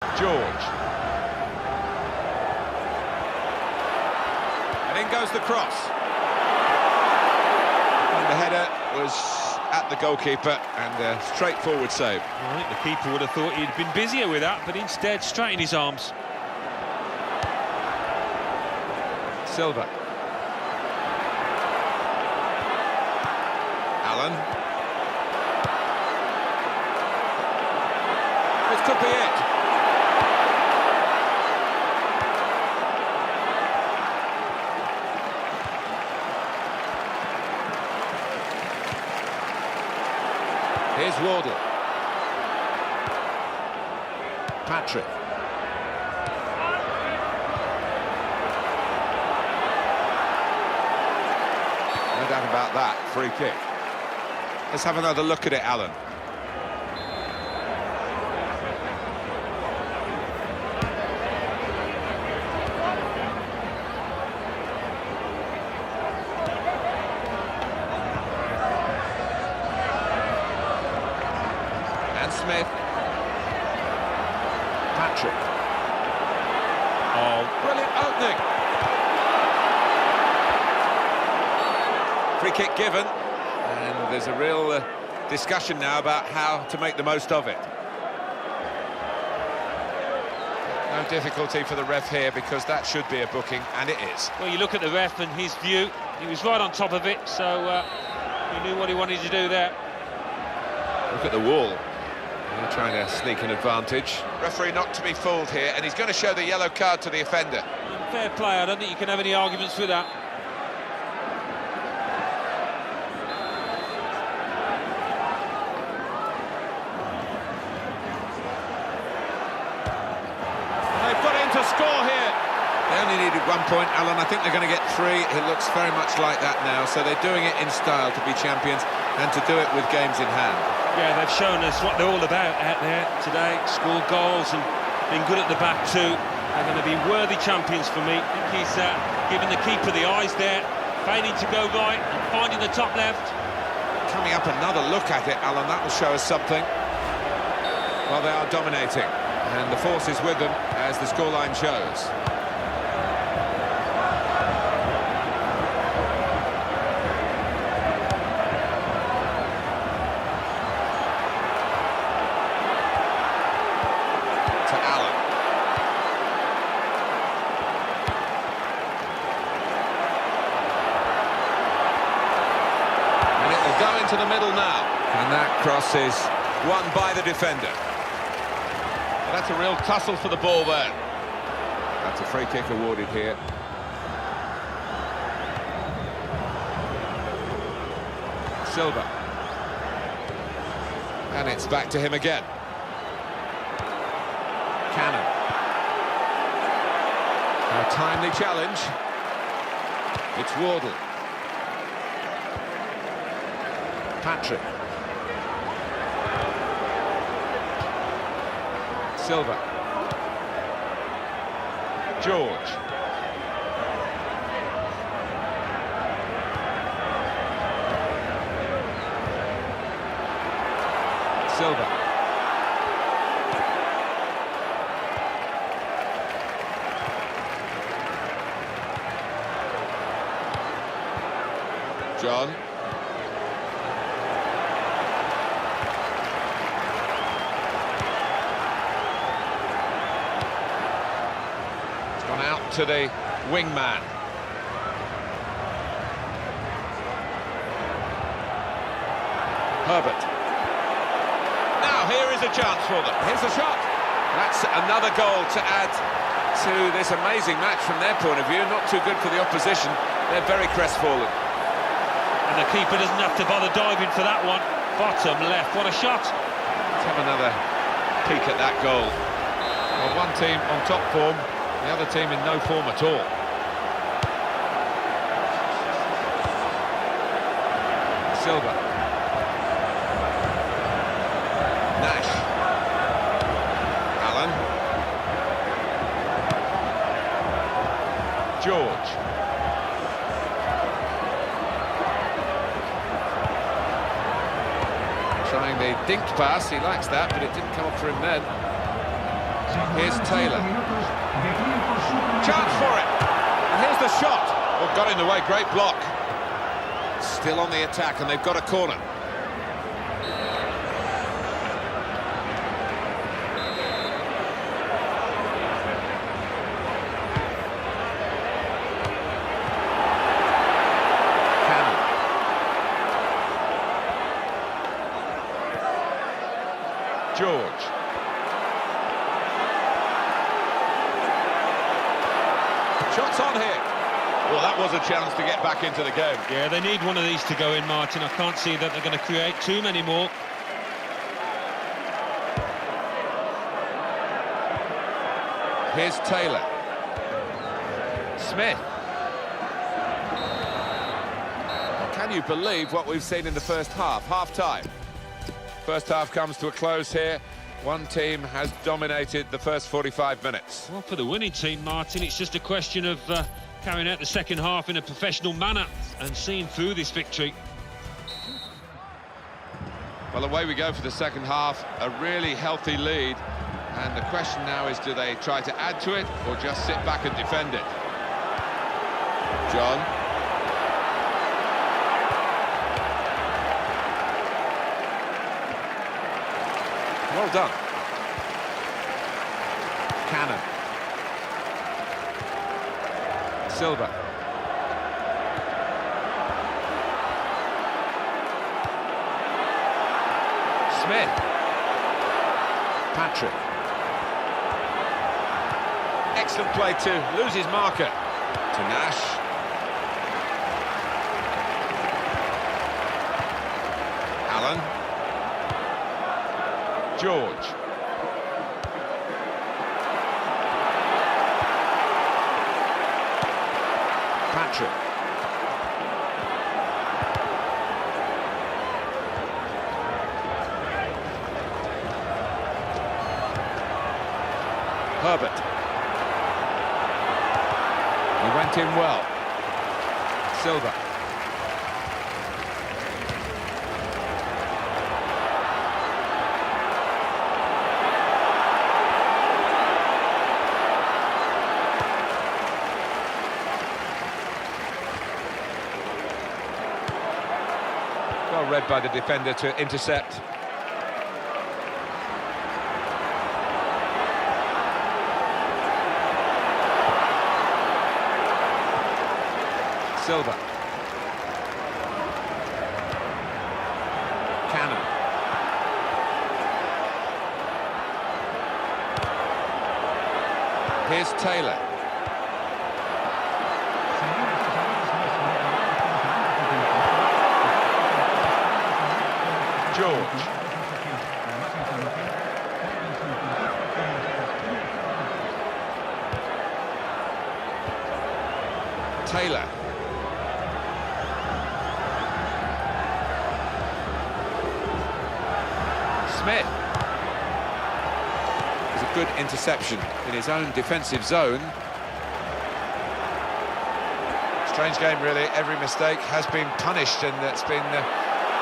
George. And in goes the cross. And the header was at the goalkeeper, and a straightforward save. I think the keeper would have thought he'd been busier with that, but instead straight in his arms. Silva. Allen. This could be it. Here's Wardle. Patrick. No doubt about that, free kick. Let's have another look at it, Alan. Smith. Patrick. Oh, brilliant opening. Free kick given, and there's a real discussion now about how to make the most of it. No difficulty for the ref here, because that should be a booking, and it is. Well, you look at the ref and his view, he was right on top of it, so he knew what he wanted to do there. Look at the wall. They're trying to sneak an advantage. Referee not to be fooled here, and he's going to show the yellow card to the offender. Fair play, I don't think you can have any arguments with that. They've got in to score here. They only needed 1 point, Alan. I think they're going to get 3. It looks very much like that now, so they're doing it in style to be champions and to do it with games in hand. Yeah, they've shown us what they're all about out there today. Scored goals and been good at the back too. They're going to be worthy champions for me. I think he's giving the keeper the eyes there, failing to go right and finding the top left. Coming up, another look at it, Alan. That will show us something. Well, they are dominating, and the force is with them, as the scoreline shows. Go into the middle now, and that cross is won by the defender. Well, that's a real tussle for the ball there. That's a free kick awarded here. Silva. And it's back to him again. Cannon. A timely challenge. It's Wardle. Patrick. Silva. George. Silva. John. Gone out to the wingman. Herbert. Now here is a chance for them. Here's a shot. That's another goal to add to this amazing match from their point of view. Not too good for the opposition. They're very crestfallen. And the keeper doesn't have to bother diving for that one. Bottom left, what a shot. Let's have another peek at that goal. Well, one team on top form, the other team in no form at all. Silva. Nash. Allen. George. Trying the dinked pass, he likes that, but it didn't come up for him then. Here's Taylor. Chance for it. And here's the shot. Oh, got in the way, great block. Still on the attack, and they've got a corner. George. Shots on here. Well, that was a chance to get back into the game. Yeah, they need one of these to go in, Martin. I can't see that they're going to create too many more. Here's Taylor. Smith. Can you believe what we've seen in the first half? Half-time. First half comes to a close here. One team has dominated the first 45 minutes. Well, for the winning team, Martin, it's just a question of carrying out the second half in a professional manner and seeing through this victory. Well, away we go for the second half. A really healthy lead. And the question now is, do they try to add to it or just sit back and defend it? John. Well done. Cannon. Silva. Smith. Patrick. Excellent play to lose his marker. To Nash. Allen. George. Patrick. Herbert. He went in well. Silva. Well read by the defender to intercept. Silva. Cannon. Here's Taylor. George. Taylor. Smith. It was a good interception in his own defensive zone. Strange game, really. Every mistake has been punished, and it's been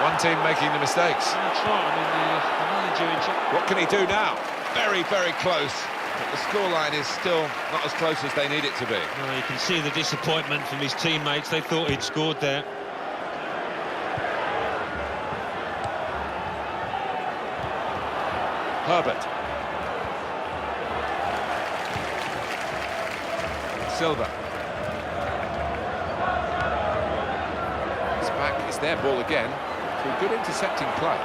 one team making the mistakes. That's right. I mean, the manager What can he do now? Very, very close. But the scoreline is still not as close as they need it to be. you can see the disappointment from his teammates. They thought he'd scored there. Herbert. Silva. It's back, it's their ball again. Through good intercepting play.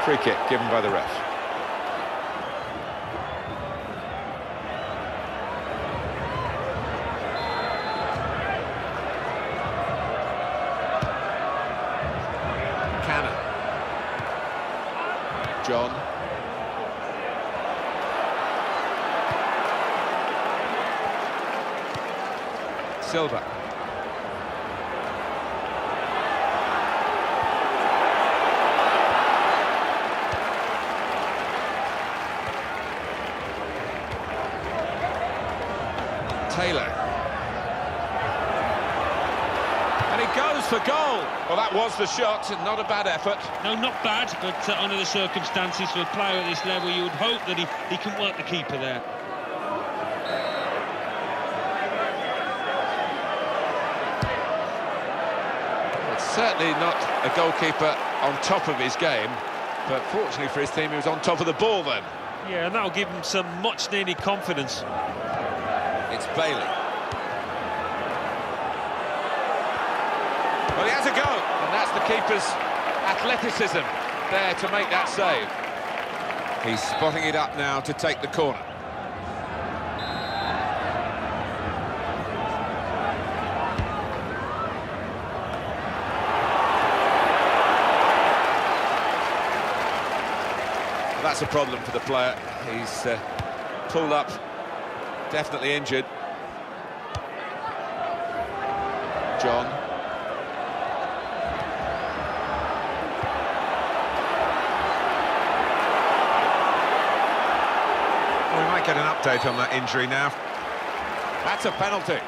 Free kick given by the ref. Cannon. John. Silva. Taylor. And he goes for goal. Well, that was the shot, not a bad effort. No, not bad, but under the circumstances for a player at this level, you would hope that he can work the keeper there. It's certainly not a goalkeeper on top of his game, but fortunately for his team, he was on top of the ball then. Yeah, and that'll give him some much-needed confidence. It's Bailey. Well, he has a go, and that's the keeper's athleticism there to make that save. He's spotting it up now to take the corner. That's a problem for the player. He's pulled up, definitely injured. John. We might get an update on that injury now. That's a penalty.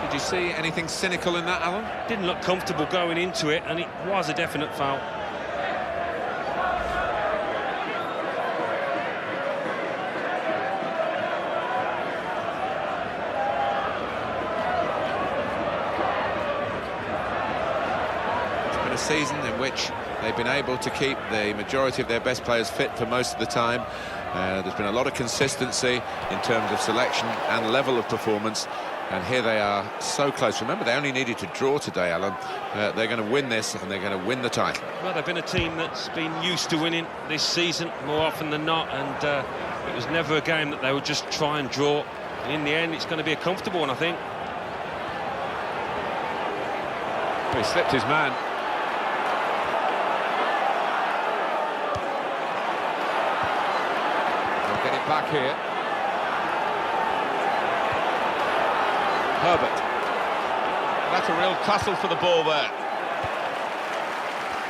Did you see anything cynical in that, Alan? Didn't look comfortable going into it, and it was a definite foul. A season in which they've been able to keep the majority of their best players fit for most of the time. There's been a lot of consistency in terms of selection and level of performance, and here they are so close. Remember, they only needed to draw today, Alan. They're going to win this, and they're going to win the title. Well, they've been a team that's been used to winning this season more often than not, and it was never a game that they would just try and draw. And in the end, it's going to be a comfortable one, I think. He slipped his man. Get it back here. Herbert. That's a real tussle for the ball there.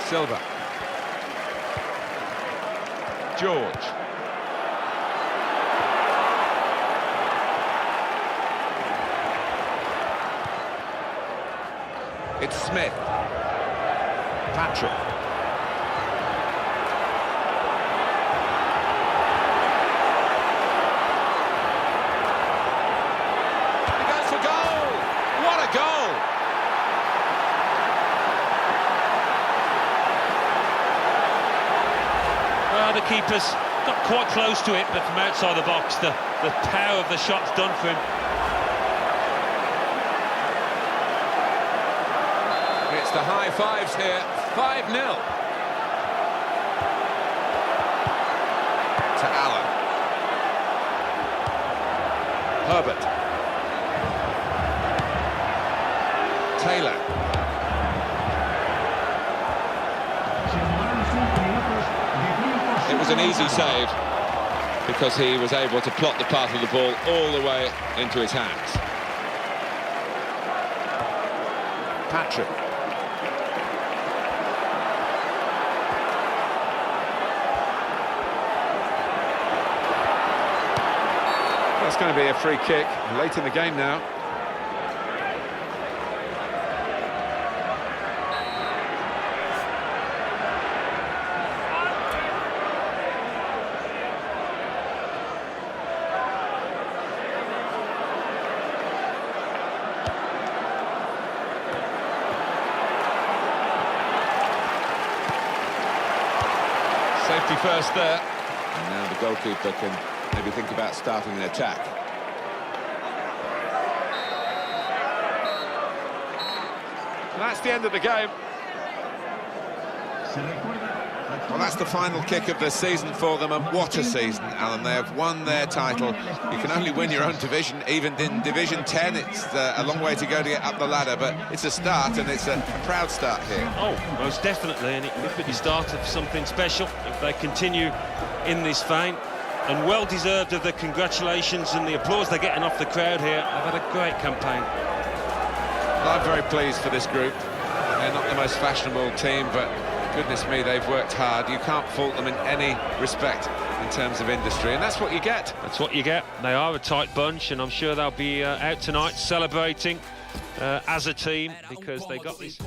Silva. George. It's Smith. Patrick. The keeper's got quite close to it, but from outside the box, the power of the shot's done for him. It's the high fives here, 5-0. To Allen. Herbert. Taylor. It was an easy save because he was able to plot the path of the ball all the way into his hands. Patrick. That's going to be a free kick late in the game now. Safety first there, and now the goalkeeper can maybe think about starting an attack. That's the end of the game. Well, that's the final kick of the season for them, and what a season, Alan. They have won their title. You can only win your own division. Even in Division 10, it's a long way to go to get up the ladder, but it's a start, and it's a proud start here. Oh, most definitely, and it could be the start of something special if they continue in this vein. And well-deserved of the congratulations and the applause they're getting off the crowd here. They've had a great campaign. Well, I'm very pleased for this group. They're not the most fashionable team, but goodness me, they've worked hard. You can't fault them in any respect. in terms of industry, and that's what you get. That's what you get. They are a tight bunch, and I'm sure they'll be out tonight celebrating as a team, because they got this.